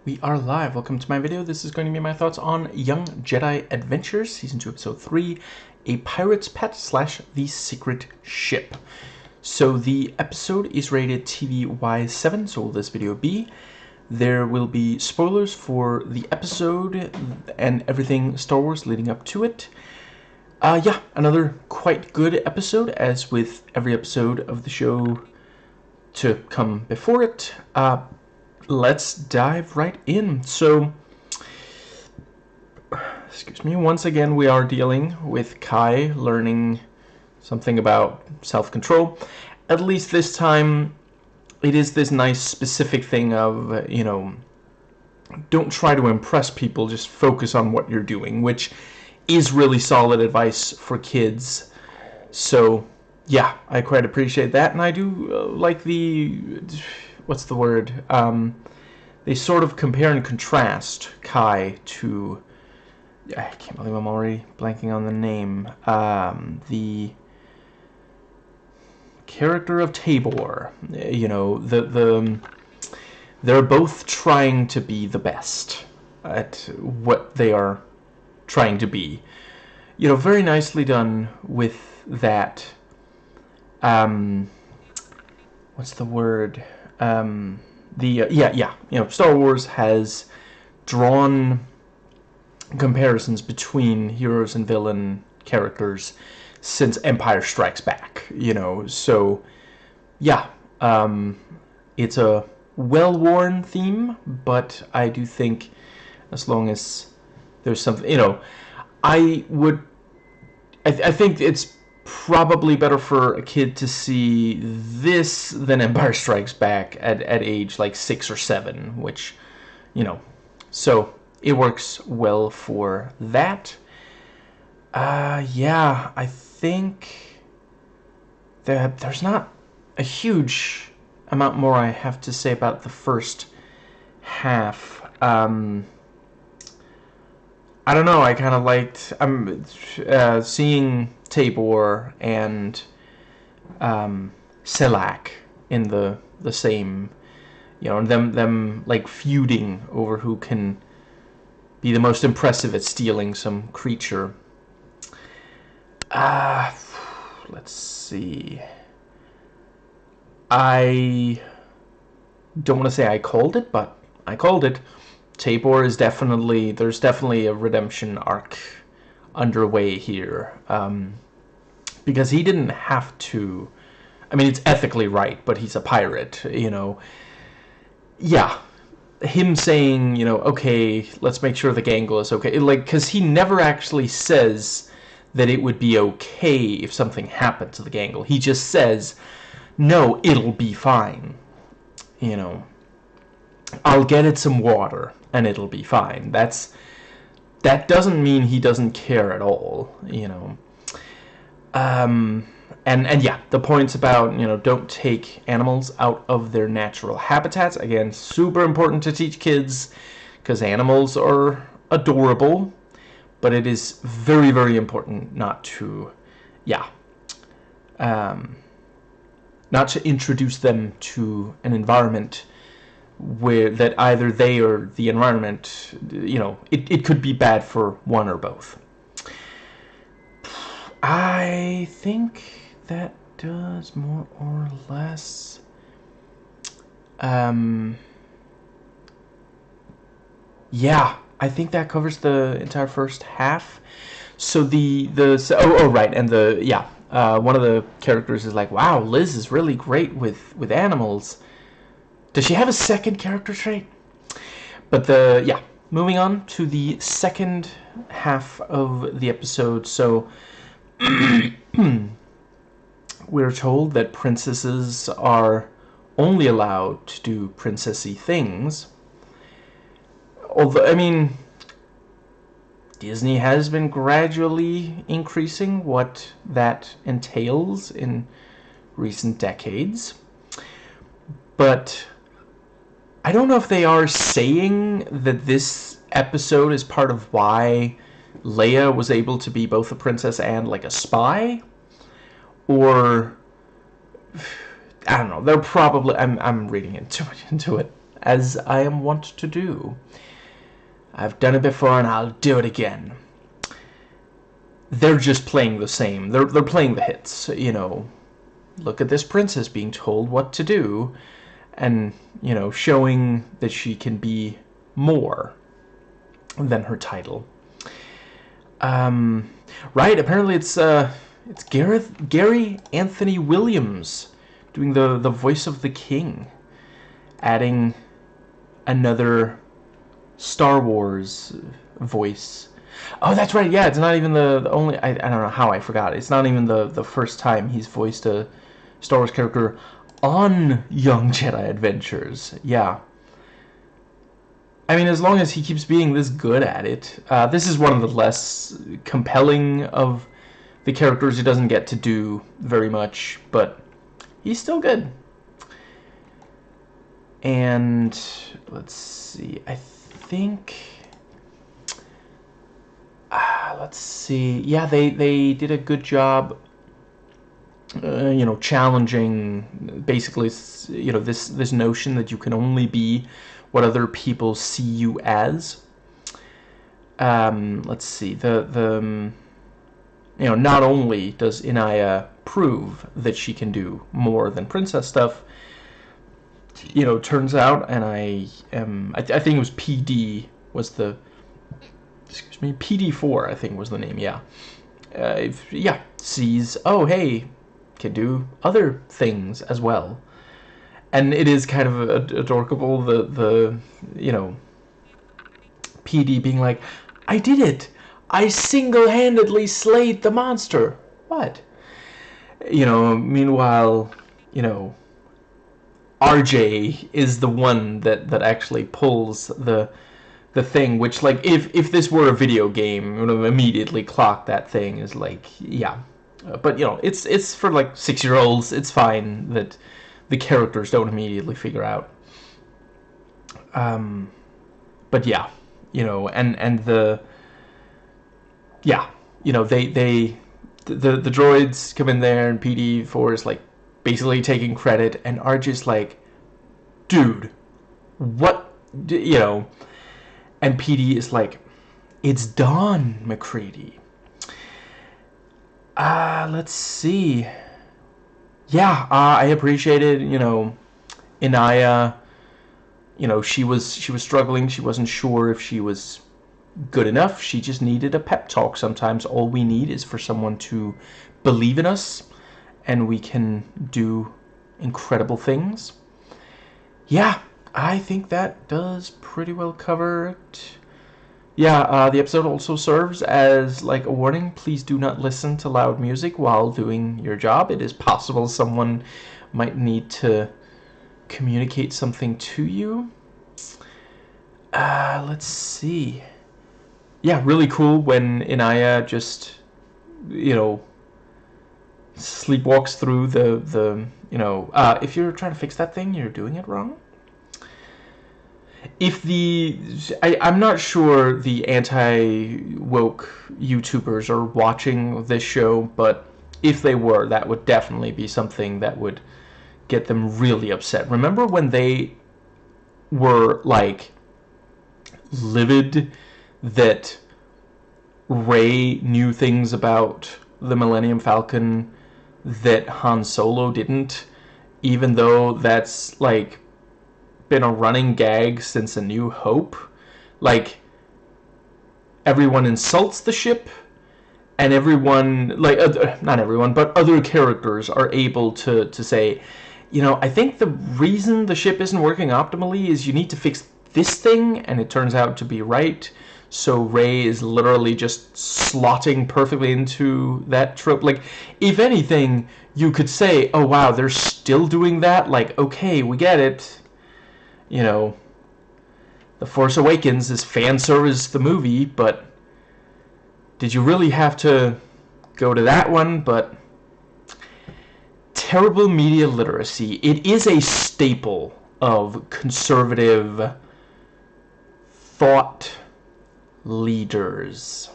We are live. Welcome to my video. This is going to be my thoughts on Young Jedi Adventures, Season 2, Episode 3, A Pirate's Pet / The Secret Ship. So the episode is rated TVY7, so will this video be. There will be spoilers for the episode and everything Star Wars leading up to it. Yeah, another quite good episode, as with every episode of the show to come before it. Let's dive right in. So, excuse me, once again we are dealing with Kai learning something about self-control. At least this time it is this nice specific thing of, you know, don't try to impress people, just focus on what you're doing, which is really solid advice for kids. So, yeah, I quite appreciate that, and I do like the... what's the word? They sort of compare and contrast Kai to... I can't believe I'm already blanking on the name. The character of Tabor. You know, they're both trying to be the best at what they are trying to be. You know, very nicely done with that. What's the word? You know, Star Wars has drawn comparisons between heroes and villain characters since Empire Strikes Back, you know, so yeah, it's a well-worn theme, but I do think as long as there's something, you know, I think it's probably better for a kid to see this than Empire Strikes Back at age like 6 or 7, which, you know, so it works well for that. Yeah, I think that there's not a huge amount more I have to say about the first half. I don't know, I kind of liked seeing Tabor and Selak in the same, you know, and them like feuding over who can be the most impressive at stealing some creature. Let's see. I don't want to say I called it, but I called it. Tabor is definitely, there's definitely a redemption arc underway here, because he didn't have to. I mean, it's ethically right, but he's a pirate, you know. Yeah, him saying, you know, okay, let's make sure the gangle is okay, like, because he never actually says that it would be okay if something happened to the gangle. He just says, no, it'll be fine, you know. I'll get it some water and it'll be fine. That doesn't mean he doesn't care at all, you know. And yeah, the points about, you know, don't take animals out of their natural habitats. Again, super important to teach kids, because animals are adorable, but it is very, very important not to, yeah, not to introduce them to an environment where that either they or the environment, you know, it could be bad for one or both. I think that does more or less. Yeah, I think that covers the entire first half. So right, and one of the characters is like, wow, Liz is really great with animals. Does she have a second character trait? But moving on to the second half of the episode. So we're told that princesses are only allowed to do princessy things. Although, I mean, Disney has been gradually increasing what that entails in recent decades. But I don't know if they are saying that this episode is part of why Leia was able to be both a princess and like a spy, or I don't know. They're probably I'm reading too much into it. as I am wont to do. I've done it before and I'll do it again. They're just playing the same. They're playing the hits, you know. Look at this princess being told what to do, and, you know, showing that she can be more than her title. Right, apparently it's Gary Anthony Williams doing the voice of the king, adding another Star Wars voice. Oh, that's right. Yeah, it's not even the only. I don't know how I forgot. It's not even the first time he's voiced a Star Wars character on Young Jedi Adventures. Yeah. I mean, as long as he keeps being this good at it. This is one of the less compelling of the characters. He doesn't get to do very much, but he's still good. And let's see. I think. Let's see. Yeah, they did a good job. You know, challenging basically, you know, this notion that you can only be what other people see you as. Let's see. You know, not only does Inaya prove that she can do more than princess stuff, you know, turns out, and I think it was PD was the, excuse me, PD4 I think was the name. Yeah, yeah, sees, oh hey, can do other things as well. And it is kind of adorable, the you know, PD being like, I did it! I single-handedly slayed the monster! What? You know, meanwhile, you know, RJ is the one that actually pulls the thing, which, like, if this were a video game, you would have immediately clocked that thing is like, yeah. But, you know, it's for, like, 6-year-olds. It's fine that the characters don't immediately figure out. But yeah, you know, and the, yeah, you know, the droids come in there, and PD4 is like basically taking credit, and RJ's like, dude, what, you know, and PD is like, it's done, McCready. Let's see. Yeah, I appreciated, you know, Inaya. You know, she was struggling. She wasn't sure if she was good enough. She just needed a pep talk. Sometimes all we need is for someone to believe in us, and we can do incredible things. Yeah, I think that does pretty well cover it. Yeah, the episode also serves as, like, a warning. Please do not listen to loud music while doing your job. It is possible someone might need to communicate something to you. Let's see. Yeah, really cool when Inaya just, you know, sleepwalks through the you know, if you're trying to fix that thing, you're doing it wrong. If I'm not sure the anti-woke YouTubers are watching this show, but if they were, that would definitely be something that would get them really upset. Remember when they were, like, livid that Rey knew things about the Millennium Falcon that Han Solo didn't, even though that's, like, been a running gag since A New Hope? Like, everyone insults the ship, and everyone, like, not everyone, but other characters are able to say, you know, I think the reason the ship isn't working optimally is you need to fix this thing, and it turns out to be right. So Rey is literally just slotting perfectly into that trope. Like, if anything, you could say, oh wow, they're still doing that? Like, okay, we get it. You know, The Force Awakens is fan service the movie, but did you really have to go to that one? But terrible media literacy. It is a staple of conservative thought leaders.